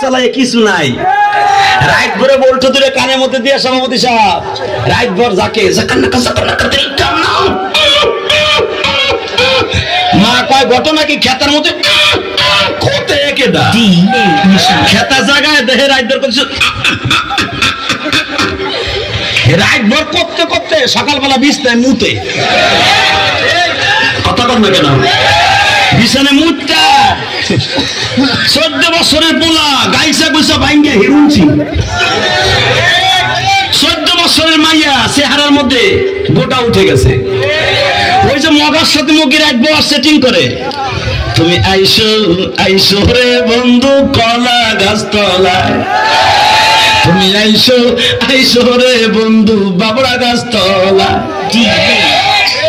চালায় কিছু নাই রাইট ভরে বলছো তুই কানের মধ্যে দিয়ে সভাপতি সাহেব রাইট ভর যাকে মা কয় ঘটনা কি খেতার মধ্যে কোতে কেদা খেতা জায়গায় দেহে রাইট ভর করছে রাইট ভর করতে করতে সকালবেলা বিছনায় মুতে কথা কর না কেন বিছানে মুতটা 14 বছরের পোলা গাইসা গুইসা ভাঙ্গে হিরুনছি 14 বছরের মাইয়া চেহারার মধ্যে গোটা উঠে গেছে ওই যে মগার সাথে মুখে রাখবো সেটিং করে তুমি আইসো আইসো রে বন্ধু কলা গাছ তলায় তুমি আইসো আইসো রে বন্ধু বাবড়া গাছ তলায়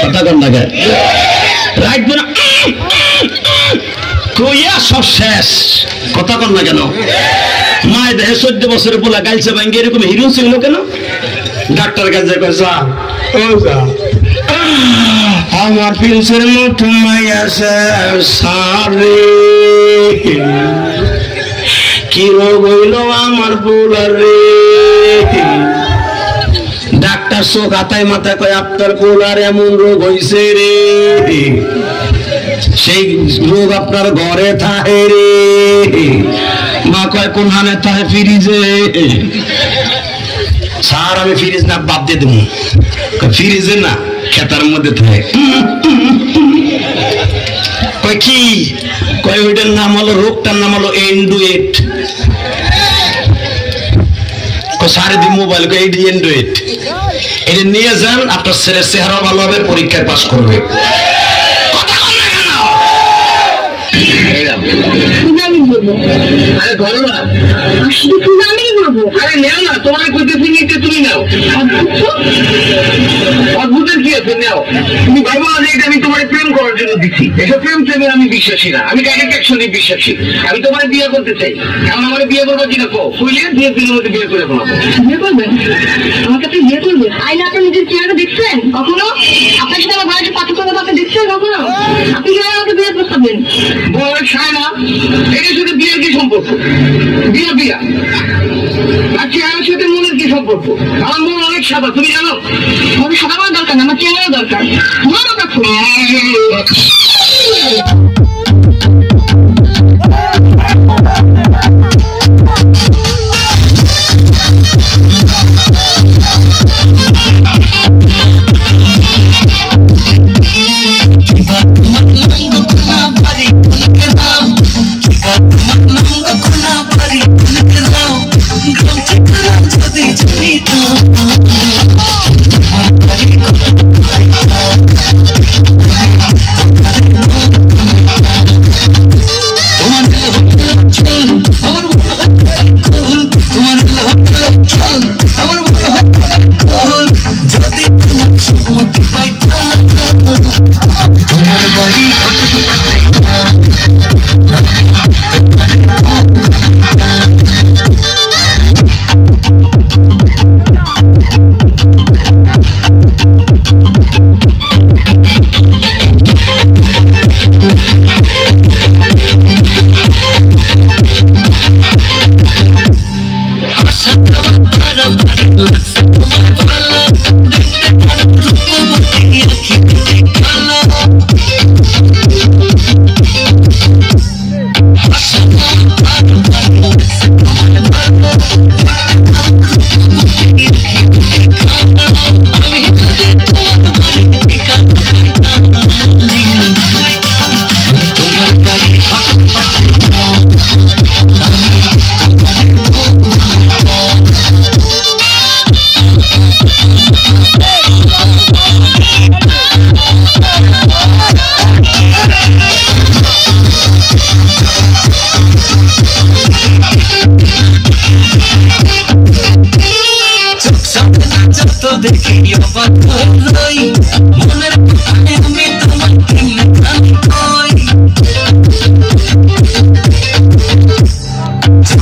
কথা কর না গায় রাখবো না কইয়া সব শেষ কথা কর না কেন মায়ের দেহে 14 বছরের পোলা গাইছে ভাঙ্গে এরকম হিরো ছিল কেন ডাক্তার কাছে কইছা ও যা আমার পিলসের মুঠ মাইয়া সারে কি রোগ হইল আমার পোলার রে ডাক্তার চোখ হাতায় মাথায় কয় আপনার পোলার এমন রোগ হইছে রে সেই রোগ আপনার ঘরে থাকে রে মা কয় কোন হানে থাকে ফ্রিজে স্যার আমি ফ্রিজ না বাদ দিয়ে দেবো ফ্রিজে না খেতার মধ্যে থাকে কয় কি কয় ওইটার নাম হলো রোগটার নাম হলো এন্ডুয়েট সারে দি মোবাইল এইডি এন্ডুয়েট এটা নিয়ে যান আপনার ছেলের চেহারা ভালো হবে পরীক্ষায় পাস করবে আরে ধরো না আরে নেও না তোমার কইতেছি নিতে তুমি নাও অদ্ভুতের কি আছে নাও তুমি ভাবো না যে এটা আমি তোমার প্রেম করার জন্য দিচ্ছি এসব প্রেমে আমি বিশ্বাসী না আমি ডাইরেক্ট অ্যাকশনে বিশ্বাসী আমি তোমার বিয়ে করতে চাই এখন আমার বিয়ে করবো কিনা কইলে বিয়ে দিনের মধ্যে বিয়ে করে ফেলাবো বিয়ে করবেন আমার কাছে বিয়ে করবে আইলে আপনি নিজের চেহারা দেখছেন কখনো আপনার সাথে আমার বয়সের পার্থক্য আপনি দেখছেন কখনো আপনি কি আমাকে বিয়ে প্রস্তাব দেন বয়স হয় না এটার সাথে বিয়ের কি সম্পর্ক বিয়ে বিয়া আর চেহারার সাথে মনের কি সম্পর্ক আমার মন অনেক সাদা তুমি জানো আমি সাদা আমার দরকার না আমার চেহারা দরকার মন রাখো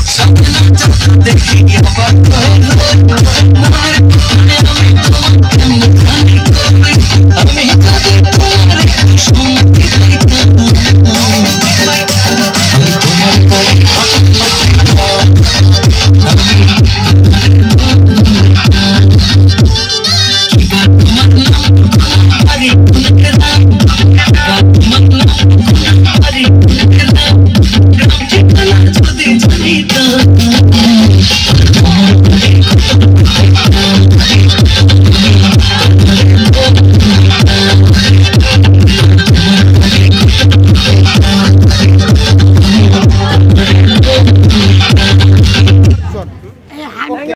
Something I'm just thinking about.